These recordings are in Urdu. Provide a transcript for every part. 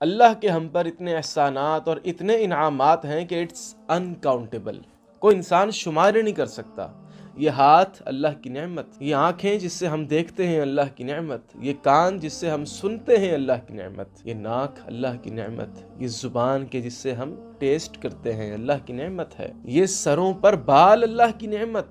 اللہ کے ہم پر اتنے احسانات اور اتنے انعامات ہیں کہ اٹس انکاؤنٹیبل، کوئی انسان شمار ہی نہیں کر سکتا۔ یہ ہاتھ اللہ کی نعمت، یہ آنکھیں جس سے ہم دیکھتے ہیں اللہ کی نعمت، یہ کان جس سے ہم سنتے ہیں اللہ کی نعمت، یہ ناک اللہ کی نعمت، یہ زبان کے جس سے ہم ٹیسٹ کرتے ہیں اللہ کی نعمت ہے، یہ سروں پر بال اللہ کی نعمت۔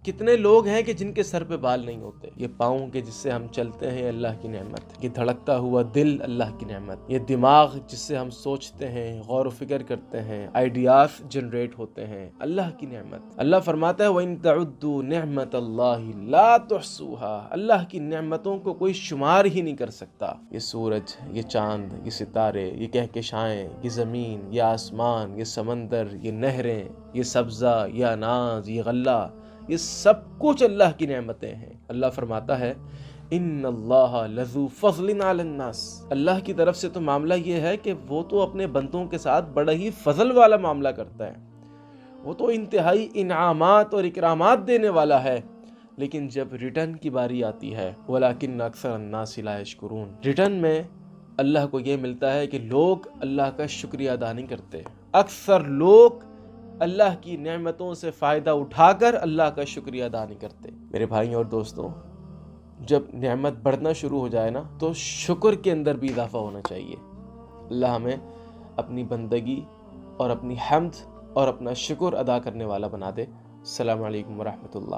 کتنے لوگ ہیں کہ جن کے سر پہ بال نہیں ہوتے؟ یہ پاؤں کے جس سے ہم چلتے ہیں اللہ کی نعمت، یہ دھڑکتا ہوا دل اللہ کی نعمت، یہ دماغ جس سے ہم سوچتے ہیں، غور و فکر کرتے ہیں، آئیڈیاز جنریٹ ہوتے ہیں، اللہ کی نعمت۔ اللہ فرماتا ہے وَإِن تَعُدُّوا نِعْمَةَ اللَّهِ لَا تُحْصُوهَا، اللہ کی نعمتوں کو کوئی شمار ہی نہیں کر سکتا۔ یہ سورج، یہ چاند، یہ ستارے، یہ کہکشائیں، یہ زمین، یہ آسمان، یہ سمندر، یہ نہریں، یہ سبزہ، یہ اناج، یہ غلہ، یہ سب کچھ اللہ کی نعمتیں ہیں۔ اللہ فرماتا ہے ان اللہ لذو فضل علی الناس، اللہ کی طرف سے تو معاملہ یہ ہے کہ وہ تو اپنے بندوں کے ساتھ بڑا ہی فضل والا معاملہ کرتا ہے، وہ تو انتہائی انعامات اور اکرامات دینے والا ہے، لیکن جب ریٹرن کی باری آتی ہے ولیکن اکثر الناس لا یشکرون، ریٹرن میں اللہ کو یہ ملتا ہے کہ لوگ اللہ کا شکریہ ادا نہیں کرتے۔ اکثر لوگ اللہ کی نعمتوں سے فائدہ اٹھا کر اللہ کا شکریہ ادا نہیں کرتے۔ میرے بھائی اور دوستوں، جب نعمت بڑھنا شروع ہو جائے نا تو شکر کے اندر بھی اضافہ ہونا چاہیے۔ اللہ ہمیں اپنی بندگی اور اپنی حمد اور اپنا شکر ادا کرنے والا بنا دے۔ السلام علیکم ورحمۃ اللہ۔